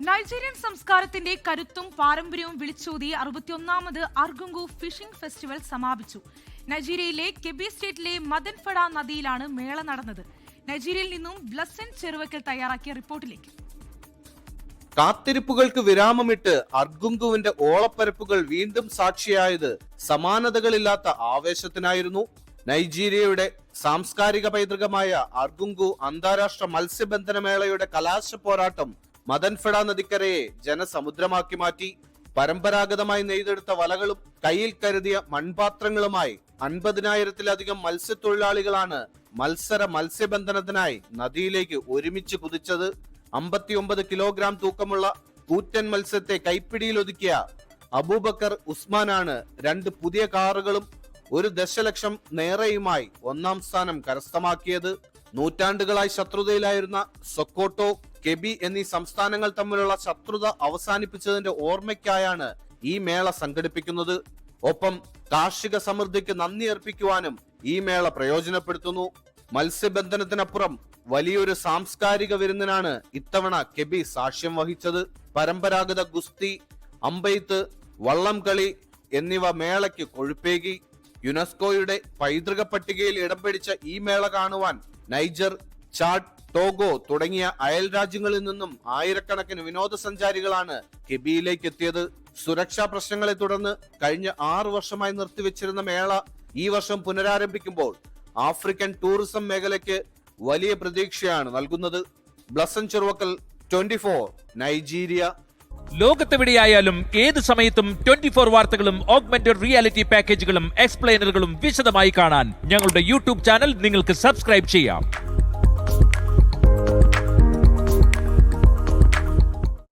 Nigerian സംസ്കാരത്തിന്റെ കരുത്തും പാരമ്പര്യവും വിളിച്ചോതി 61ാമത് അർഗുങ്കു ഫിഷിംഗ് ഫെസ്റ്റിവൽ സമാപിച്ചു. നൈജീരിയയിലെ കെബി സ്റ്റേറ്റിലെ മദൻഫഡ നദിയിലാണ് മേള നടന്നത്. നൈജീരിയയിൽ നിന്നും ബ്ലസൻ ചെറുവക്കൽ തയ്യാറാക്കിയ റിപ്പോർട്ടിലേക്ക്. കാത്തിരിപ്പുകൾക്ക് വിരാമമിട്ട് അർഗുങ്കുവിന്റെ ഓളപ്പരപ്പുകൾ വീണ്ടും സാക്ഷിയായത് സമാനതകളില്ലാത്ത ആവേശത്തിനായിരുന്നു. നൈജീരിയയുടെ സാംസ്കാരിക പൈതൃകമായ അർഗുങ്കു അന്താരാഷ്ട്ര മത്സ്യബന്ധന മേളയുടെ കലാശ പോരാട്ടം മദൻഫഡ നദിക്കരയെ ജനസമുദ്രമാക്കി മാറ്റി. പരമ്പരാഗതമായി നെയ്തെടുത്ത വലകളും കയ്യിൽ കരുതിയ മൺപാത്രങ്ങളുമായി 50,000-ത്തിലധികം മത്സ്യത്തൊഴിലാളികളാണ് മത്സ്യബന്ധനത്തിനായി നദിയിലേക്ക് ഒരുമിച്ച് കുതിച്ചത്. 59 കിലോഗ്രാം തൂക്കമുള്ള കൂറ്റൻ മത്സ്യത്തെ കൈപ്പിടിയിലൊതുക്കിയ അബൂബക്കർ ഉസ്മാനാണ് 2 പുതിയ കാറുകളും 1 ദശലക്ഷം നേറയുമായി 1ാം സ്ഥാനം കരസ്ഥമാക്കിയത്. നൂറ്റാണ്ടുകളായി ശത്രുതയിലായിരുന്ന സൊക്കോട്ടോ, കെബി എന്നീ സംസ്ഥാനങ്ങൾ തമ്മിലുള്ള ശത്രുത അവസാനിപ്പിച്ചതിന്റെ ഓർമ്മയ്ക്കായാണ് ഈ മേള സംഘടിപ്പിക്കുന്നത്. ഒപ്പം കാർഷിക സമൃദ്ധിക്ക് നന്ദി അർപ്പിക്കുവാനും ഈ മേള പ്രയോജനപ്പെടുത്തുന്നു. മത്സ്യബന്ധനത്തിനപ്പുറം വലിയൊരു സാംസ്കാരിക വിരുന്നിനാണ് ഇത്തവണ കെബി സാക്ഷ്യം വഹിച്ചത്. പരമ്പരാഗത ഗുസ്തി, അമ്പെയ്ത്ത്, വള്ളം കളി എന്നിവ മേളയ്ക്ക് കൊഴുപ്പേകി. യുനെസ്കോയുടെ പൈതൃക പട്ടികയിൽ ഇടം പിടിച്ച ഈ മേള കാണുവാൻ നൈജർ, ചാഡ്, ടോഗോ തുടങ്ങിയ അയൽ രാജ്യങ്ങളിൽ നിന്നും ആയിരക്കണക്കിന് വിനോദസഞ്ചാരികളാണ് കെബിയിലേക്ക് എത്തിയത്. സുരക്ഷാ പ്രശ്നങ്ങളെ തുടർന്ന് കഴിഞ്ഞ 6 വർഷമായി നിർത്തിവെച്ചിരുന്ന മേള ഈ വർഷം പുനരാരംഭിക്കുമ്പോൾ ആഫ്രിക്കൻ ടൂറിസം മേഖലയ്ക്ക് വലിയ പ്രതീക്ഷയാണ് നൽകുന്നത്. ബ്ലസൻ ചെറുവക്കൽ, 24 നൈജീരിയ. ലോകത്തെവിടെയായാലും ഏത് സമയത്തും 24 വാർത്തകളും ഓഗ്മെന്റഡ് റിയാലിറ്റി പാക്കേജുകളും എക്സ്പ്ലെയിനറുകളും വിശദമായി കാണാൻ ഞങ്ങളുടെ യൂട്യൂബ് ചാനൽ നിങ്ങൾക്ക് സബ്സ്ക്രൈബ് ചെയ്യാം.